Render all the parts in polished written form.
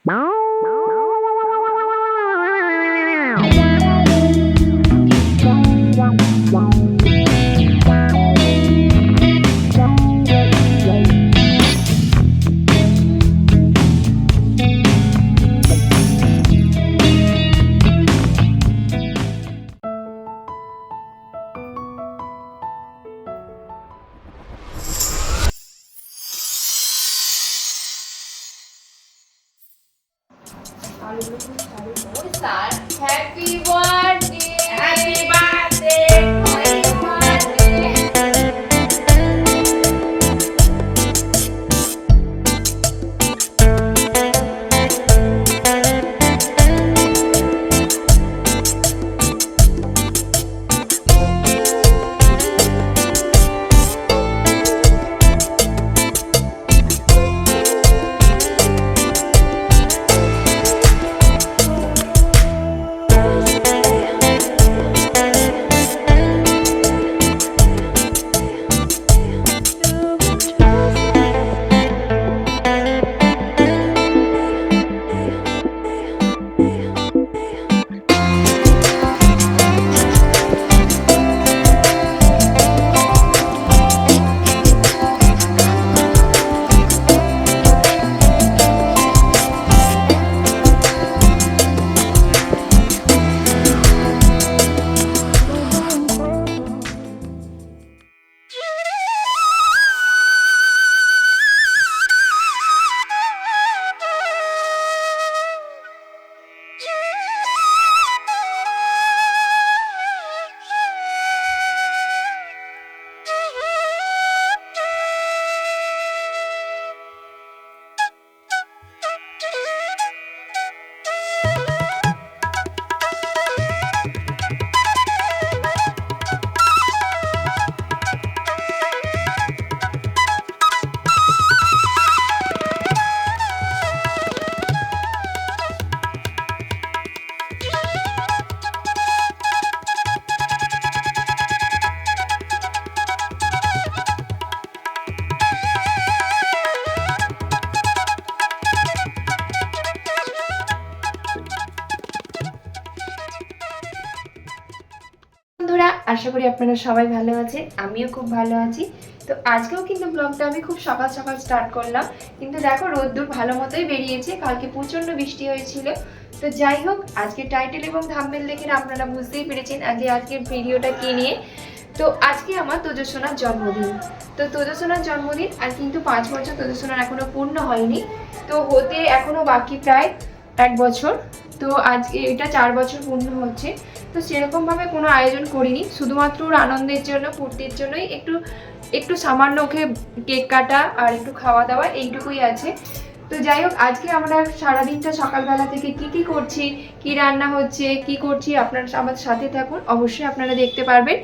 Happy birthday! Happy birthday! বন্ধুরা, আশা করি আপনারা সবাই ভালো আছেন। আমিও খুব ভালো আছি। তো আজকেও কিন্তু ব্লগটা আমি খুব সকাল সকাল স্টার্ট করলাম, কিন্তু দেখো রোদ্দুর ভালো মতোই বেরিয়েছে। কালকে প্রচন্ড বৃষ্টি হয়েছিল। তো যাই হোক, আজকে টাইটেল এবং থাম্বনেল দেখে আপনারা বুঝতেই পেরেছেন আজকের ভিডিওটা কি নিয়ে। তো আজকে আমার তোজসোনার জন্মদিন। তো তোজসোনার জন্মদিন, আর কিন্তু 5 বছর তোজসোনার এখনো পূর্ণ হয়নি। তো হতে এখনো বাকি প্রায় 1 বছর। তো আজকে এটা 4 বছর পূর্ণ হচ্ছে। তো সেরকমভাবে কোনো আয়োজন করিনি, শুধুমাত্র ওর আনন্দের জন্য, ফুর্তির জন্যই একটু সামান্য ওকে কেক কাটা আর একটু খাওয়া দাওয়া এইটুকুই আছে। তো যাই হোক, আজকে আমরা সারাদিনটা সকালবেলা থেকে কি করছি, কি রান্না হচ্ছে, কি করছি, আপনারা আমার সাথে থাকুন, অবশ্যই আপনারা দেখতে পারবেন।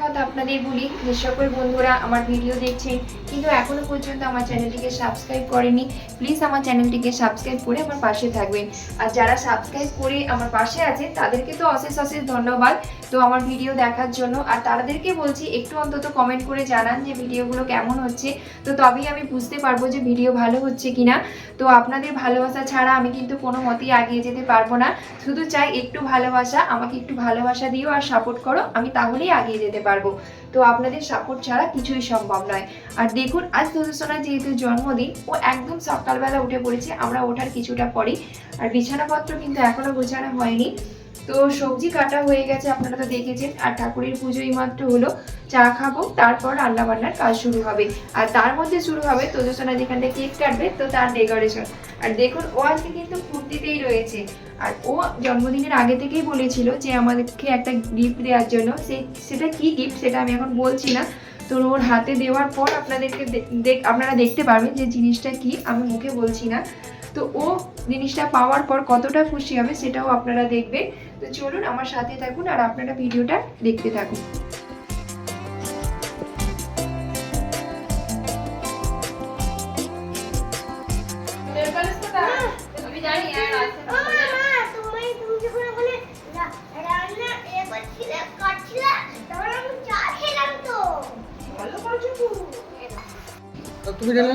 কথা আপনাদের বলি, যে সকল বন্ধুরা আমার ভিডিও দেখছেন কিন্তু এখনো পর্যন্ত আমার চ্যানেলটিকে সাবস্ক্রাইব করেনি, প্লিজ আমার চ্যানেলটিকে সাবস্ক্রাইব করে আমার পাশে থাকবেন। আর যারা সাবস্ক্রাইব করে আমার পাশে আছে তাদেরকে তো অশেষ ধন্যবাদ তো আমার ভিডিও দেখার জন্য। আর তাদেরকে বলছি একটু অন্তত কমেন্ট করে জানান যে ভিডিওগুলো কেমন হচ্ছে, তো তবেই আমি বুঝতে পারবো যে ভিডিও ভালো হচ্ছে কিনা। তো আপনাদের ভালোবাসা ছাড়া আমি কিন্তু কোনো মতেই এগিয়ে যেতে পারবো না। শুধু চাই একটু ভালোবাসা, আমাকে একটু ভালোবাসা দিও আর সাপোর্ট করো, আমি তাহলেই এগিয়ে যেতে পারবো। তো আপনাদের সাপোর্ট ছাড়া কিছুই সম্ভব নয়। আর দেখুন, আজ তোজসোনার যেহেতু জন্মদিন, ও একদম সকালবেলা উঠে পড়েছে, আমরা ওঠার কিছুটা পরেই। আর বিছানাপত্র কিন্তু এখনো গোছানো হয়নি। তো সবজি কাটা হয়ে গেছে, আপনারা তো দেখেছেন। আর ঠাকুরের পুজোই মাত্র হলো, চা খাবো, তারপর রান্না বান্নার কাজ শুরু হবে। আর তার মধ্যে শুরু হবে তোজসোনা যেখানটা কেক কাটবে, তো তার ডেকোরেশন। আর দেখুন, ও আজকে কিন্তু ফুর্তিতেই রয়েছে। আর ও জন্মদিনের আগে থেকেই বলেছিল যে আমাদেরকে একটা গিফট দেওয়ার জন্য। সেটা কি গিফট সেটা আমি এখন বলছি না। তো ওর হাতে দেওয়ার পর আপনারা দেখতে পারবেন যে জিনিসটা কি, আমি মুখে বলছি না। তো ও জিনিসটা পাওয়ার পর কতটা খুশি হবে সেটাও আপনারা দেখবেন। তো চলুন আমার সাথে থাকুন আর আপনারা ভিডিওটা দেখতে থাকুন। আমি জানি তুমি জানো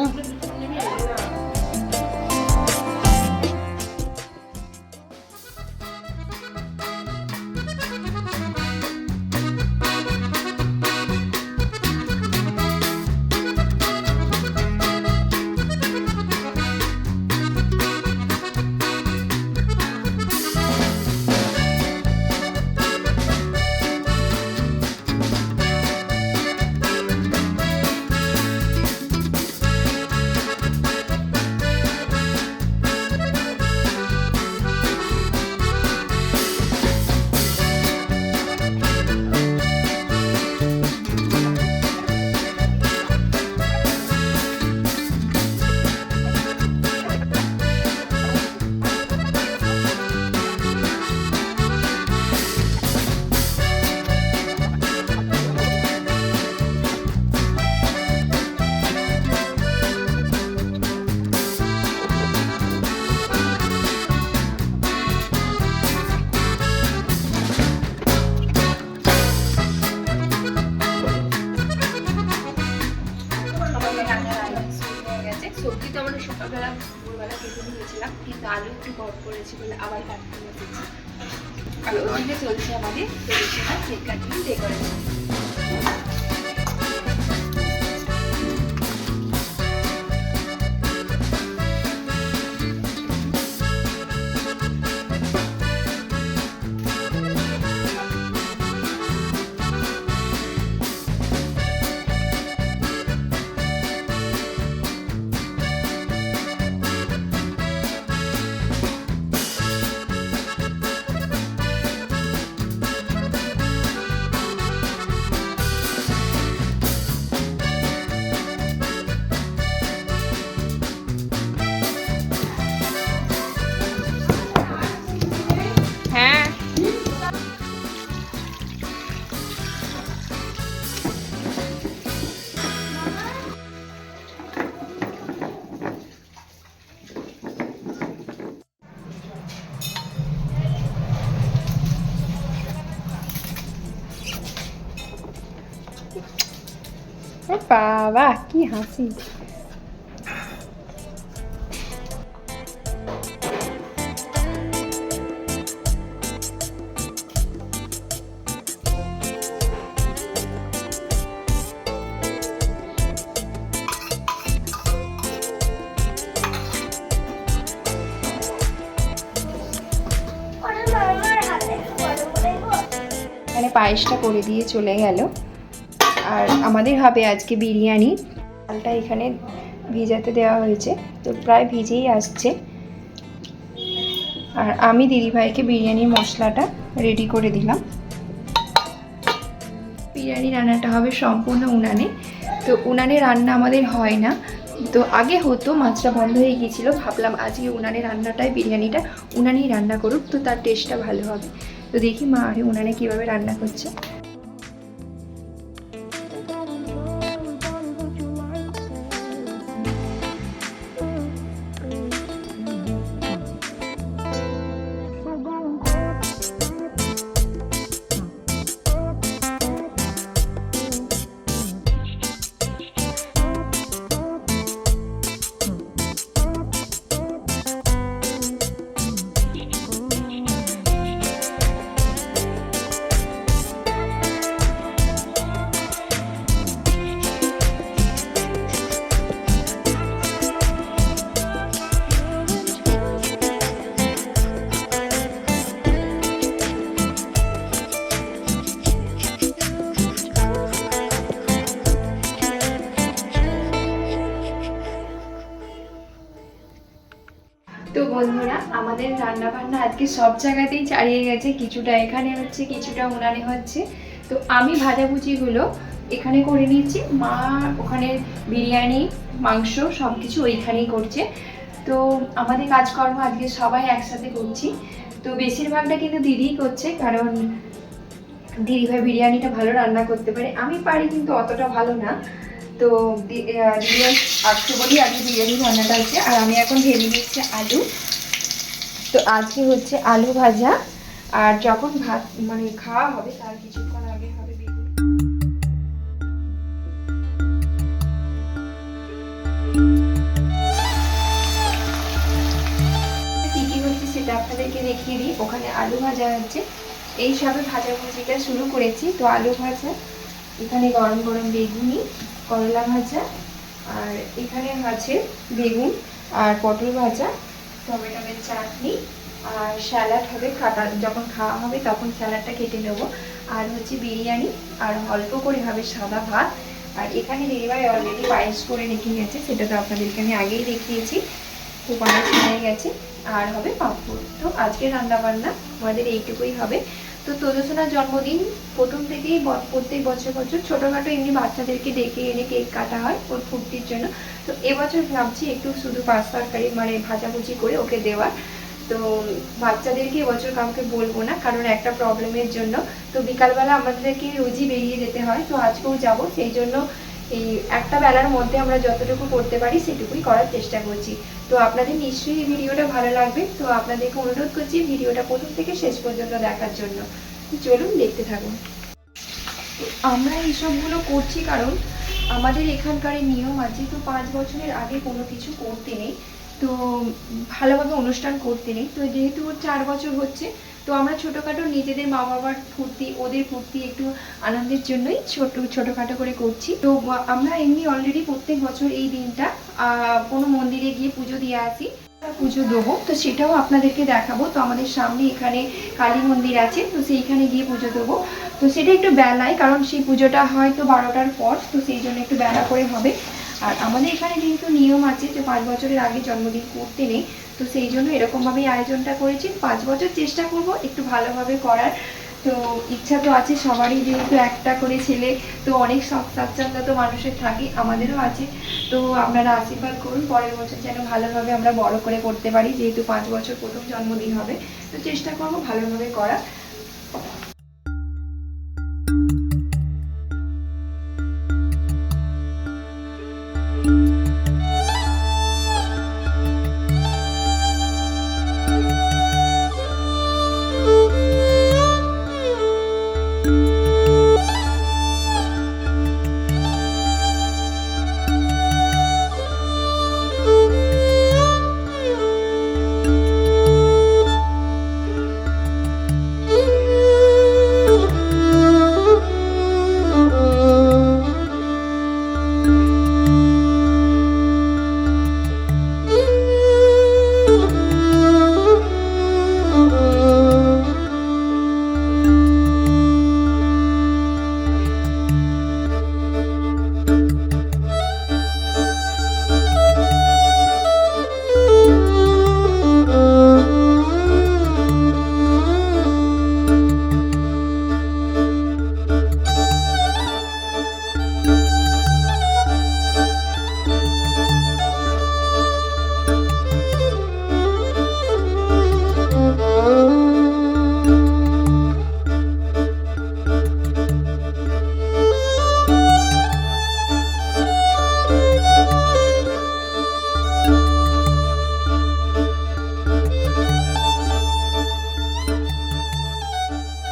সবজি তো আমরা সকালবেলা ভোরবেলা কেটে নিয়েছিলাম, কিন্তু আলু একটু গরম করেছি বলে আবার কাটতে হয়েছে। আর ওদিকে চলছে আমাদের ট্রেডিশনাল কেক কাটিং ডেকোরেশন। হ্যাঁ, বাবা কি হাসি। এখানে পায়েসটা করে দিয়ে চলে গেল। আর আমাদের হবে আজকে বিরিয়ানি। চালটা এখানে ভিজাতে দেওয়া হয়েছে, তো প্রায় ভিজেই আসছে। আর আমি দিদিভাইকে বিরিয়ানির মশলাটা রেডি করে দিলাম। বিরিয়ানি রান্নাটা হবে সম্পূর্ণ উনানে। তো উনানে রান্না আমাদের হয় না, তো আগে হতো, মাছটা বন্ধ হয়ে গিয়েছিল। ভাবলাম আজকে উনানে রান্নাটাই, বিরিয়ানিটা উনানেই রান্না করুক, তো তার টেস্টটা ভালো হবে। তো দেখি মা আরে উনানে কীভাবে রান্না করছে। তো বন্ধুরা, আমাদের রান্না বান্না আজকে সব জায়গাতেই চালিয়ে গেছে। কিছুটা এখানে হচ্ছে, কিছুটা উনানে হচ্ছে। তো আমি ভাজাভুজিগুলো এখানে করে নিচ্ছি, মা ওখানে বিরিয়ানি মাংস সব কিছু ওইখানেই করছে। তো আমাদের কাজকর্ম আজকে সবাই একসাথে করছি। তো বেশিরভাগটা কিন্তু দিদিই করছে, কারণ দিদিভাই বিরিয়ানিটা ভালো রান্না করতে পারে। আমি পারি কিন্তু অতটা ভালো না। তো দিদি আসছে বলি আজকে বিরিয়ানি রান্নাটা হচ্ছে। আর আমি এখন ভেজে নিচ্ছি আলু। তো আজকে হচ্ছে আলু ভাজা, আর যখন ভাত মানে খাওয়া হবে তার কিছুক্ষণ আগে হবে বেগুন। কি কি হচ্ছে সেটা আপনাদেরকে দেখিয়ে দিই। ওখানে আলু ভাজা হচ্ছে, এই সবে ভাজাভুজিটা শুরু করেছি। তো আলু ভাজা, এখানে গরম গরম বেগুনি, করলা ভাজা, আর এখানে আছে বেগুন আর পটল ভাজা, টমেটোর চাটনি, আর স্যালাড হবে। যখন খাওয়া হবে তখন স্যালাডটা কেটে নেবো। আর হচ্ছে বিরিয়ানি, আর অল্প করে হবে সাদা ভাত। আর এখানে দিদিভাই অলরেডি পায়েস করে রেখে গেছে, সেটা তো আপনাদেরকে আমি আগেই দেখিয়েছি। তো পায়েস হয়ে গেছে, আর হবে পাঁপড়। তো আজকে রান্না বান্না আমাদের এইটুকুই হবে। তো তোজসোনার জন্মদিন প্রথম থেকেই প্রত্যেক বছর ছোটোখাটো এমনি বাচ্চাদেরকে ডেকে এনে কেক কাটা হয় ওর ফুর্তির জন্য। তো এবছর ভাবছি একটু শুধু পাঁচ তরকারি মানে ভাজাভুজি করে ওকে দেওয়ার। তো বাচ্চাদেরকে এবছর কাউকে বলবো না, কারণ একটা প্রবলেমের জন্য। তো বিকালবেলা আমাদেরকে রোজই বেরিয়ে যেতে হয়, তো আজকেও যাব। সেই জন্য এই একটা বেলার মধ্যে আমরা যতটুকু করতে পারি সেটুকুই করার চেষ্টা করছি। তো আপনাদের নিশ্চয়ই এই ভিডিওটা ভালো লাগবে। তো আপনাদেরকে অনুরোধ করছি ভিডিওটা প্রথম থেকে শেষ পর্যন্ত দেখার জন্য। চলুন দেখতে থাকুন। আমরা এইসবগুলো করছি কারণ আমাদের এখানকার নিয়ম আছে, তো 5 বছরের আগে কোনো কিছু করতে নেই, তো ভালোভাবে অনুষ্ঠান করতে নেই। তো যেহেতু ওর 4 বছর হচ্ছে, তো আমরা ছোটোখাটো নিজেদের মা বাবার ফুর্তি, ওদের ফুর্তি, একটু আনন্দের জন্যই ছোটোখাটো করে করছি। তো আমরা এমনি অলরেডি প্রত্যেক বছর এই দিনটা কোনো মন্দিরে গিয়ে পুজো দিয়ে আসি, পুজো দেবো, তো সেটাও আপনাদেরকে দেখাবো। তো আমাদের সামনে এখানে কালী মন্দির আছে, তো সেইখানে গিয়ে পুজো দেবো। তো সেটা একটু বেলায়, কারণ সেই পুজোটা হয়তো 12টার পর, তো সেই জন্য একটু বেলা করে হবে। আর আমাদের এখানে যেহেতু নিয়ম আছে যে 5 বছরের আগে জন্মদিন করতে নেই, তো সেই জন্য এরকমভাবেই আয়োজনটা করেছি। 5 বছর চেষ্টা করব একটু ভালোভাবে করার। তো ইচ্ছা তো আছে সবারই, যেহেতু একটা করে ছেলে, তো অনেক শখ স্বাচ্ছন্দ্য তো মানুষের থাকে, আমাদেরও আছে। তো আপনারা আশীর্বাদ করুন পরের বছর যেন ভালোভাবে আমরা বড় করে করতে পারি, যেহেতু 5 বছর প্রথম জন্মদিন হবে, তো চেষ্টা করব ভালোভাবে করার।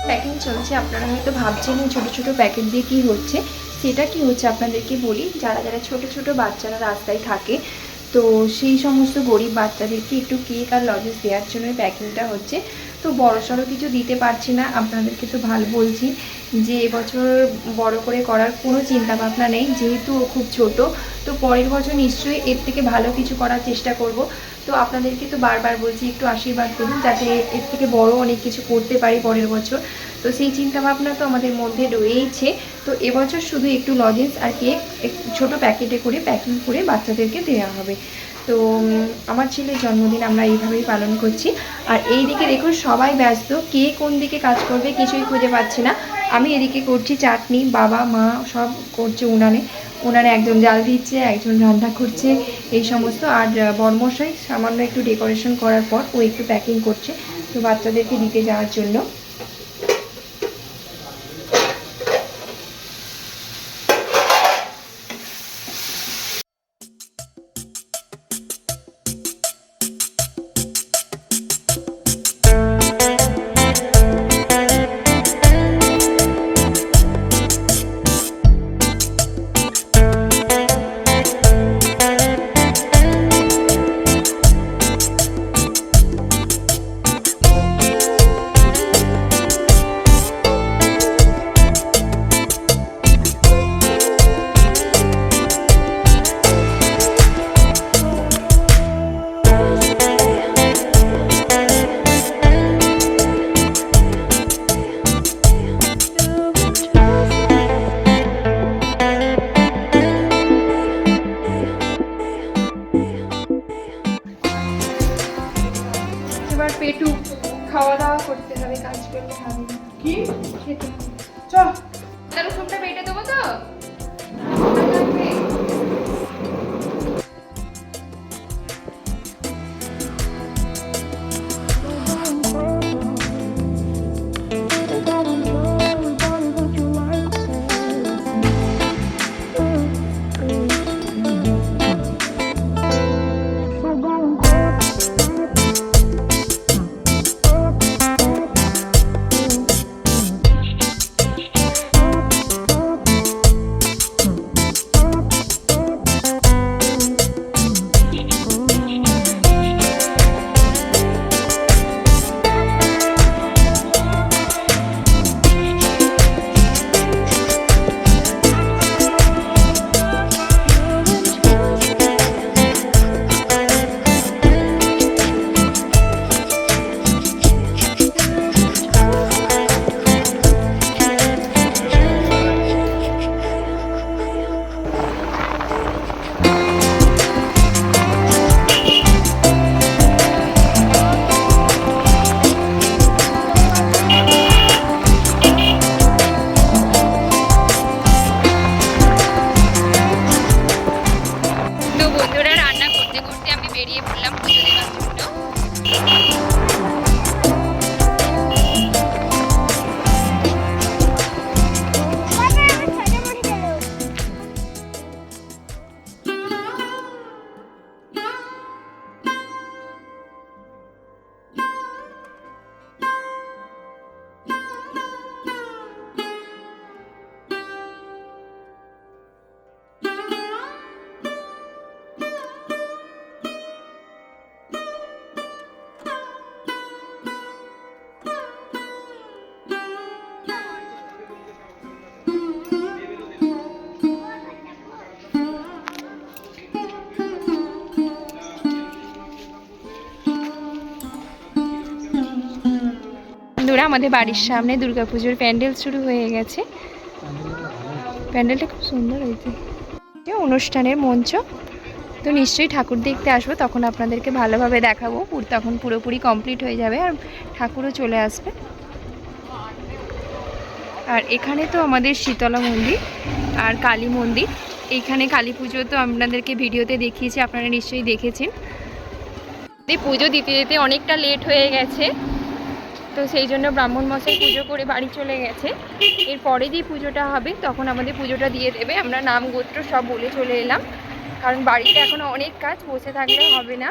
প্যাকিং চলছে, আপনারা হয়তো ভাবছেন এই ছোটো ছোটো প্যাকেট দিয়ে কী হচ্ছে। সেটা কি হচ্ছে আপনাদেরকে বলি। যারা যারা ছোট ছোট বাচ্চারা রাস্তায় থাকে, তো সেই সমস্ত গরিব বাচ্চাদেরকে একটু কেক আর লজেন্স দেওয়ার জন্য প্যাকিংটা হচ্ছে। তো বড়সড় কিছু দিতে পারছি না, আপনাদেরকে তো ভালো বলছি যে এবছর বড় করে করার কোনো চিন্তা ভাবনা নেই, যেহেতু ও খুব ছোট। তো পরের বছর নিশ্চয়ই এর থেকে ভালো কিছু করার চেষ্টা করব। তো আপনাদেরকে তো বারবার বলছি একটু আশীর্বাদ করুন, যাতে এর থেকে বড় অনেক কিছু করতে পারি পরের বছর। তো সেই চিন্তা ভাবনা তো আমাদের মধ্যে রয়েইছে। তো এবছর শুধু একটু লজেন্স আর কেক ছোট প্যাকেটে করে প্যাকিং করে বাচ্চাদেরকে দেওয়া হবে। তো আমার ছেলের জন্মদিন আমরা এইভাবেই পালন করছি। আর এই দিকে দেখুন সবাই ব্যস্ত, কে কোন দিকে কাজ করবে কিছুই খুঁজে পাচ্ছি না। আমি এদিকে করছি চাটনি, বাবা মা সব করছে উনানে একজন জাল দিচ্ছে, একজন রান্না করছে এই সমস্ত। আর বর্মশাই সামান্য একটু ডেকোরেশন করার পর ও একটু প্যাকিং করছে, তো বাচ্চাদেরকে দিতে যাওয়ার জন্য। এবার পেটু খাওয়া দাওয়া করতে হবে, কাজ করতে হবে না। কি খেতে হবে। চ তাহলে সবটা পেটে দেবো তো। করে আমাদের বাড়ির সামনে দুর্গাপুজোর প্যান্ডেল শুরু হয়ে গেছে। প্যান্ডেলটা খুব সুন্দর হয়েছে, অনুষ্ঠানের মঞ্চ। তো নিশ্চয়ই ঠাকুর দেখতে আসবো, তখন আপনাদেরকে ভালোভাবে দেখাবো। তখন পুরোপুরি কমপ্লিট হয়ে যাবে আর ঠাকুরও চলে আসবে। আর এখানে তো আমাদের শীতলা মন্দির আর কালী মন্দির। এইখানে কালী পুজো তো আপনাদেরকে ভিডিওতে দেখিয়েছি, আপনারা নিশ্চয়ই দেখেছেন। এই পুজো দিতে যেতে অনেকটা লেট হয়ে গেছে, তো সেই জন্য ব্রাহ্মণ মশাই পুজো করে বাড়ি চলে গেছে। এরপরে যে পুজোটা হবে তখন আমাদের পুজোটা দিয়ে দেবে। আমরা নাম গোত্র সব বলে চলে এলাম, কারণ বাড়িতে এখনো অনেক কাজ, বসে থাকলে হবে না।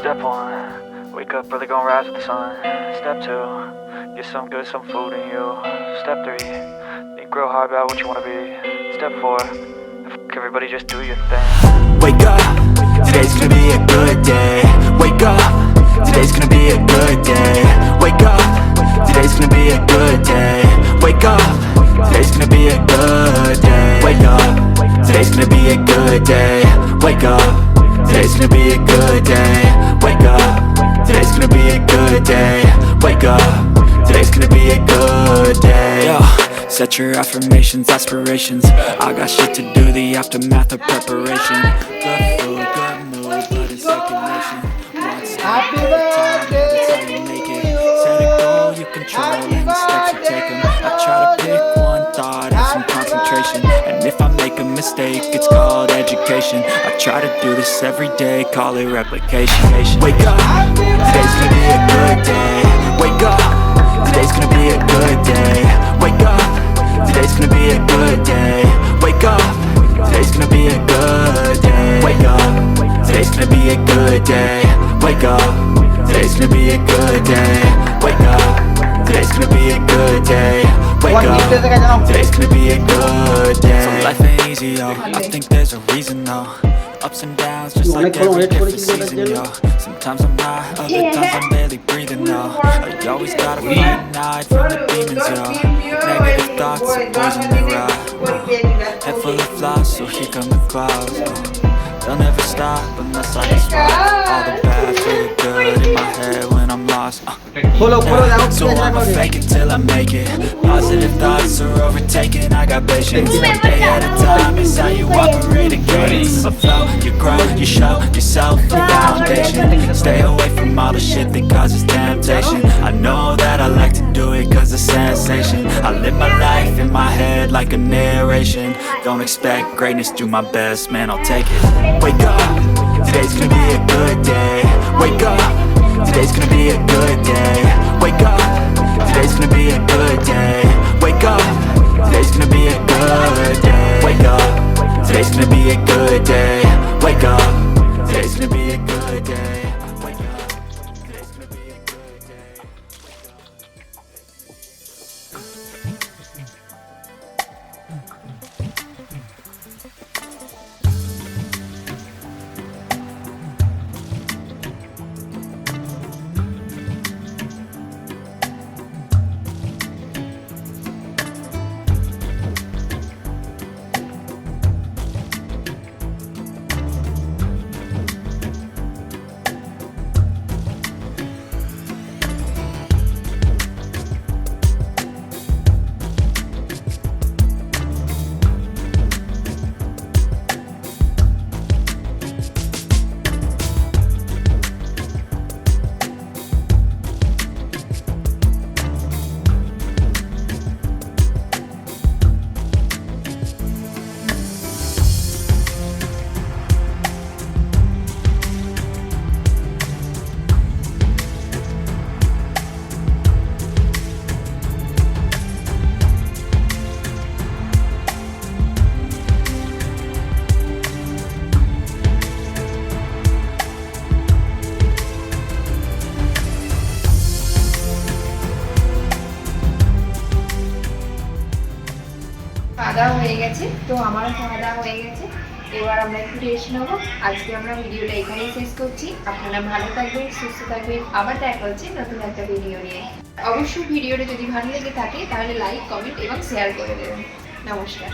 Step one, wake up early, gonna rise with the sun. Step two, get some good, some food in you. Step three, think real hard about what you wanna be. Step four, fuck everybody, just do your thing. Wake up, today's gonna be a good day. Wake up, today's gonna be a good day. Wake up, today's gonna be a good day. Wake up, today's gonna be a good day. Wake up, today's gonna be a good day. Wake up, today's gonna be a good day. Wake up, today's gonna be a good day. Wake up, today's gonna be a good day. Yo, set your affirmations, aspirations. I got shit to do, the aftermath of preparation. Good food, good mood, blood in circulation. One step Happy at a time, birthday every time you make it. Set a goal, you control any steps you take 'em. I try to pick one thought, have some concentration. And if I make a mistake, it's called education. I try to do this every day, call it replication. Wake up, today's gonna be a good day. Wake up, today's gonna be a good day. Wake up, today's gonna be a good day. Wake up, today's gonna be a good day. Wake up, today's gonna be a good day. Wake up, today's gonna be a good day. Wake up, today's gonna be a good day. Wake up, today's gonna be a good day. So life ain't easy, yo. I think there's a reason, though. Ups and downs, just like every different season, yo. Sometimes I'm high, other times I'm barely breathing, yo. You always gotta fight and hide from the demons, yo. Negative thoughts are poison they ride. Head full of flies, so here come the clouds. They'll never stop unless I can smile. All the bad, feel good in my head when I'm lost. So I'ma fake it till I make it. Positive thoughts are overtaken, I got patience. One day at a time is how you operate again. It's a flow, you grow, you show yourself a foundation. Stay away from all the shit that causes temptation. I know that I like to do it cause it's sensation. I live my life in my head like a narration. Don't expect greatness, do my best, man, I'll take it. Wake up, today's gonna be a good day. Wake up, today's gonna be a good day. Wake up, today's gonna be a good day. Wake up, today's gonna be a good day. Wake up, today's gonna be a good day. Wake up, today's gonna be a good day. Wake up, today's gonna be a good day. খাওয়া দাওয়া হয়ে গেছে, তো আমারও খাওয়া দাওয়া হয়ে গেছে। এবার আমরা একটু রেস্ট নেবো। আজকে আমরা ভিডিওটা এখানেই শেষ করছি। আপনারা ভালো থাকবেন, সুস্থ থাকবেন, আবার দেখা হচ্ছে নতুন একটা ভিডিও নিয়ে। অবশ্যই ভিডিওটা যদি ভালো লেগে থাকে তাহলে লাইক, কমেন্ট এবং শেয়ার করে দেবেন। নমস্কার।